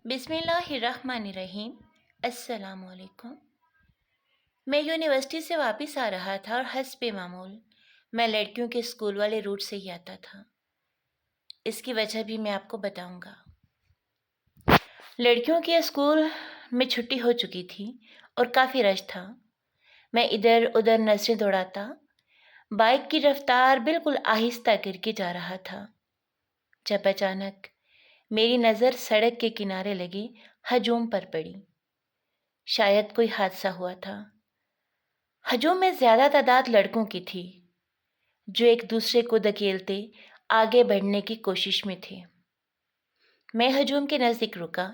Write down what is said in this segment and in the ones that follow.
बिस्मिल्लाहिर्रहमानिर्रहीम। अस्सलाम वालेकुम। मैं यूनिवर्सिटी से वापस आ रहा था और हस्बे मामूल मैं लड़कियों के स्कूल वाले रूट से ही आता था। इसकी वजह भी मैं आपको बताऊंगा। लड़कियों के स्कूल में छुट्टी हो चुकी थी और काफ़ी रश था। मैं इधर उधर नजरें दौड़ाता बाइक की रफ्तार बिल्कुल आहिस्ता करके जा रहा था जब अचानक मेरी नज़र सड़क के किनारे लगे हजूम पर पड़ी। शायद कोई हादसा हुआ था। हजूम में ज्यादा तादाद लड़कों की थी जो एक दूसरे को धकेलते आगे बढ़ने की कोशिश में थे। मैं हजूम के नज़दीक रुका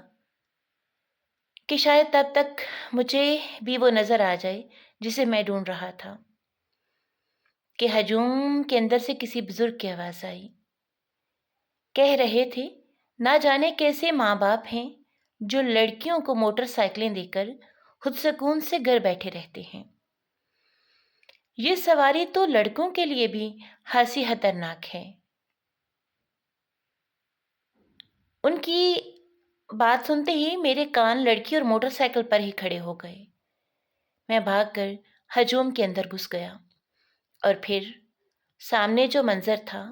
कि शायद तब तक मुझे भी वो नज़र आ जाए जिसे मैं ढूंढ रहा था। कि हजूम के अंदर से किसी बुजुर्ग की आवाज़ आई। कह रहे थे, ना जाने कैसे माँ बाप हैं जो लड़कियों को मोटरसाइकिलें देकर खुद सुकून से घर बैठे रहते हैं। ये सवारी तो लड़कों के लिए भी खासी खतरनाक है। उनकी बात सुनते ही मेरे कान लड़की और मोटरसाइकिल पर ही खड़े हो गए। मैं भागकर हजूम के अंदर घुस गया और फिर सामने जो मंजर था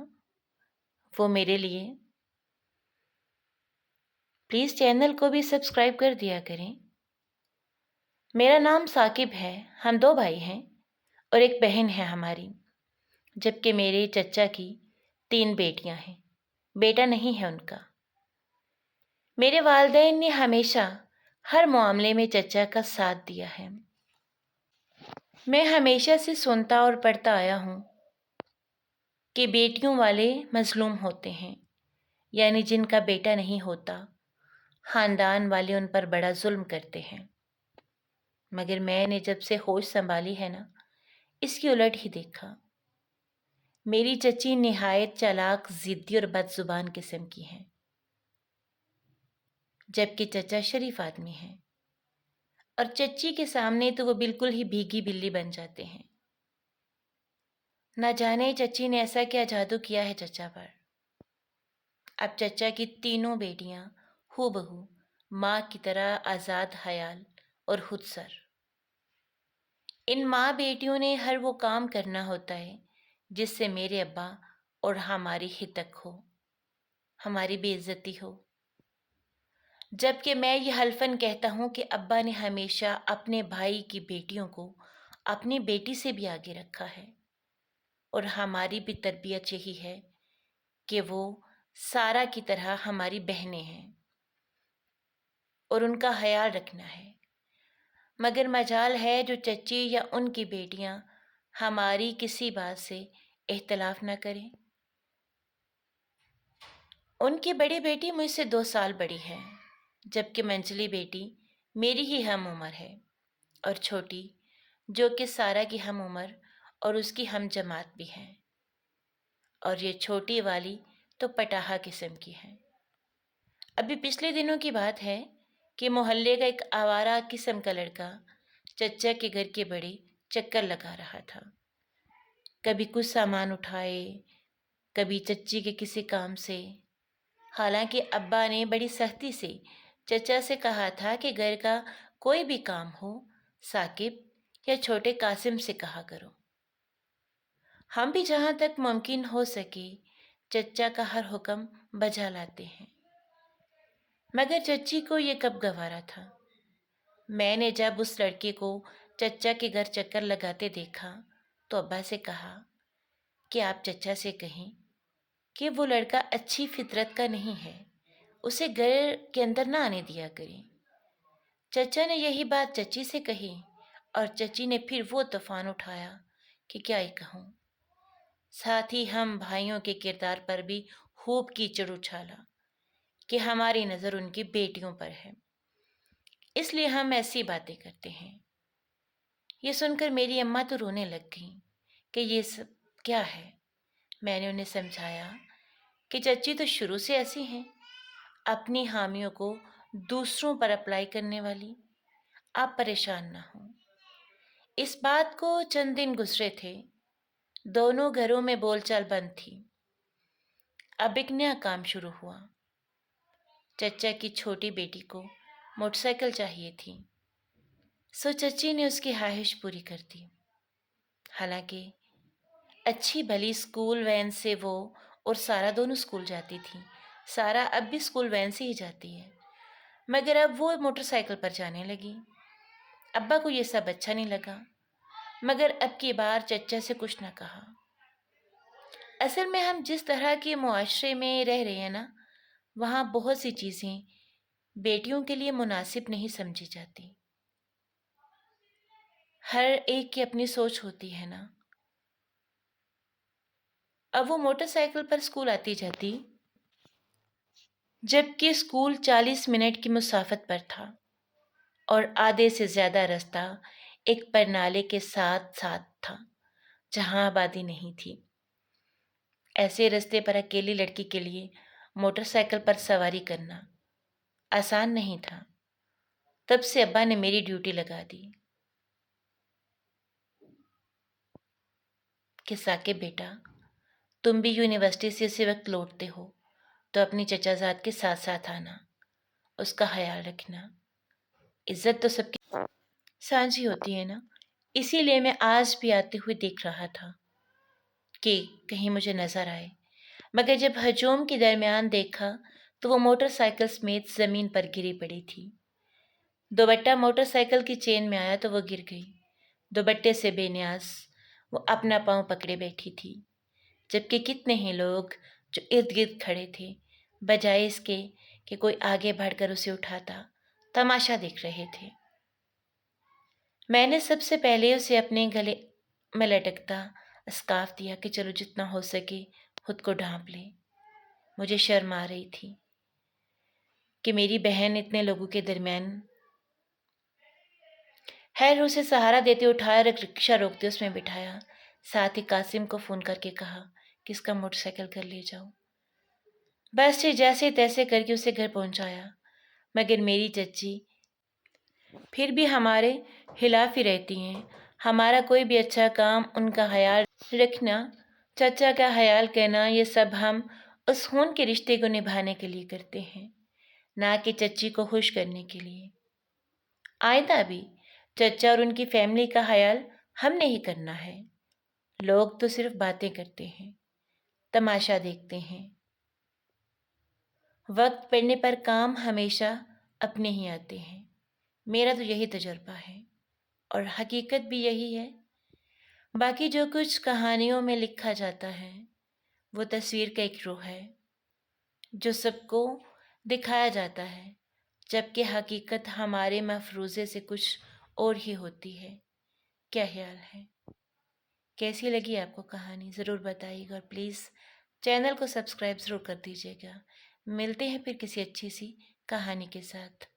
वो मेरे लिए। प्लीज़ चैनल को भी सब्सक्राइब कर दिया करें। मेरा नाम साकिब है। हम 2 भाई हैं और एक बहन है हमारी, जबकि मेरे चचा की 3 बेटियां हैं। बेटा नहीं है उनका। मेरे वालिदैन ने हमेशा हर मामले में चचा का साथ दिया है। मैं हमेशा से सुनता और पढ़ता आया हूँ कि बेटियों वाले मजलूम होते हैं, यानी जिनका बेटा नहीं होता, खानदान वाले उन पर बड़ा जुल्म करते हैं। मगर मैंने जब से होश संभाली है ना, इसकी उलट ही देखा। मेरी चची निहायत चालाक, जिद्दी और बदजुबान किस्म की हैं, जबकि चचा शरीफ आदमी हैं। और चच्ची के सामने तो वो बिल्कुल ही भीगी बिल्ली बन जाते हैं। न जाने चच्ची ने ऐसा क्या जादू किया है चचा पर। अब चचा की तीनों बेटियां हूबहू माँ की तरह आज़ाद हयाल और खुदसर। इन माँ बेटियों ने हर वो काम करना होता है जिससे मेरे अब्बा और हमारी हितक हो, हमारी बेइज्जती हो। जबकि मैं ये हल्फन कहता हूँ कि अब्बा ने हमेशा अपने भाई की बेटियों को अपनी बेटी से भी आगे रखा है और हमारी भी तरबियत यही है कि वो सारा की तरह हमारी बहनें हैं और उनका ख्याल रखना है। मगर मजाल है जो चच्ची या उनकी बेटियां हमारी किसी बात से इख्तलाफ न करें। उनकी बड़ी बेटी मुझसे 2 साल बड़ी है, जबकि मंझली बेटी मेरी ही हम उम्र है और छोटी जो कि सारा की हम उम्र और उसकी हम जमात भी है। और ये छोटी वाली तो पटाहा किस्म की है। अभी पिछले दिनों की बात है कि मोहल्ले का एक आवारा किस्म का लड़का चचा के घर के बड़े चक्कर लगा रहा था। कभी कुछ सामान उठाए, कभी चच्ची के किसी काम से। हालांकि अब्बा ने बड़ी सख्ती से चचा से कहा था कि घर का कोई भी काम हो साकिब या छोटे कासिम से कहा करो। हम भी जहाँ तक मुमकिन हो सके चचा का हर हुक्म बजा लाते हैं। मगर चच्ची को ये कब गवारा था। मैंने जब उस लड़के को चचा के घर चक्कर लगाते देखा तो अब्बा से कहा कि आप चचा से कहें कि वो लड़का अच्छी फितरत का नहीं है, उसे घर के अंदर ना आने दिया करें। चचा ने यही बात चची से कही और चची ने फिर वो तूफान उठाया कि क्या ही कहूँ। साथ ही हम भाइयों के किरदार पर भी खूब कीचड़ उछाला कि हमारी नज़र उनकी बेटियों पर है, इसलिए हम ऐसी बातें करते हैं। ये सुनकर मेरी अम्मा तो रोने लग गई कि ये सब क्या है। मैंने उन्हें समझाया कि चच्ची तो शुरू से ऐसी हैं, अपनी हामियों को दूसरों पर अप्लाई करने वाली। आप परेशान ना हो। इस बात को चंद दिन गुजरे थे। दोनों घरों में बोलचाल बंद थी। अब एक नया काम शुरू हुआ। چچا کی چھوٹی بیٹی کو موٹر سائیکل چاہیے تھی، سو چچی نے اس کی خواہش پوری کر دی۔ حالانکہ اچھی بھلی اسکول وین سے وہ اور سارا دونوں اسکول جاتی تھی۔ سارا اب بھی اسکول وین سے ہی جاتی ہے، مگر اب وہ موٹر سائیکل پر جانے لگی۔ ابا کو یہ سب اچھا نہیں لگا، مگر اب کی بار چچا سے کچھ نہ کہا۔ اصل میں ہم جس طرح کے معاشرے میں رہ رہے ہیں نا، وہاں بہت سی چیزیں بیٹیوں کے لیے مناسب نہیں سمجھی جاتی۔ ہر ایک کی اپنی سوچ ہوتی ہے نا۔ اب وہ موٹر سائیکل پر اسکول آتی جاتی، جبکہ اسکول 40 منٹ کی مسافت پر تھا اور آدھے سے زیادہ راستہ ایک پرنالے کے ساتھ ساتھ تھا جہاں آبادی نہیں تھی۔ ایسے راستے پر اکیلی لڑکی کے لیے موٹر سائیکل پر سواری کرنا آسان نہیں تھا۔ تب سے ابا نے میری ڈیوٹی لگا دی کہ ساکب بیٹا، تم بھی یونیورسٹی سے اسی وقت لوٹتے ہو تو اپنی چچا زاد کے ساتھ ساتھ آنا، اس کا خیال رکھنا۔ عزت تو سب کی سانجھی ہوتی ہے نا، اسی لیے میں آج بھی آتے ہوئے دیکھ رہا تھا کہ کہیں مجھے نظر آئے، مگر جب ہجوم کے درمیان دیکھا تو وہ موٹر سائیکل سمیت زمین پر گری پڑی تھی۔ دوپٹہ موٹر سائیکل کی چین میں آیا تو وہ گر گئی۔ دوپٹے سے بے نیاز وہ اپنا پاؤں پکڑے بیٹھی تھی، جبکہ کتنے ہی لوگ جو ارد گرد کھڑے تھے بجائے اس کے کہ کوئی آگے بڑھ کر اسے اٹھاتا، تماشا دیکھ رہے تھے۔ میں نے سب سے پہلے اسے اپنے گلے میں لٹکتا اسکارف دیا کہ چلو جتنا ہو سکے خود کو ڈھانپ لے۔ مجھے شرم آ رہی تھی کہ میری بہن اتنے لوگوں کے درمیان۔ خیر اسے سہارا دیتے اٹھایا، رکشہ روکتے اس میں بٹھایا، ساتھ ہی قاسم کو فون کر کے کہا کہ اس کا موٹر سائیکل کر لے جاؤ۔ بس سے جیسے تیسے کر کے اسے گھر پہنچایا، مگر میری چچی پھر بھی ہمارے خلاف ہی رہتی ہیں۔ ہمارا کوئی بھی اچھا کام ان کا خیال رکھنا، چچا کا خیال کرنا، یہ سب ہم اس خون کے رشتے کو نبھانے کے لیے کرتے ہیں، نہ کہ چچی کو خوش کرنے کے لیے۔ آئندہ بھی چچا اور ان کی فیملی کا خیال ہم نے ہی کرنا ہے۔ لوگ تو صرف باتیں کرتے ہیں، تماشا دیکھتے ہیں۔ وقت پڑنے پر کام ہمیشہ اپنے ہی آتے ہیں۔ میرا تو یہی تجربہ ہے اور حقیقت بھی یہی ہے۔ باقی جو کچھ کہانیوں میں لکھا جاتا ہے وہ تصویر کا ایک رخ ہے جو سب کو دکھایا جاتا ہے، جبکہ حقیقت ہمارے مفروضے سے کچھ اور ہی ہوتی ہے۔ کیا خیال ہے؟ کیسی لگی آپ کو کہانی ضرور بتائیے گا، اور پلیز چینل کو سبسکرائب ضرور کر دیجیے گا۔ ملتے ہیں پھر کسی اچھی سی کہانی کے ساتھ۔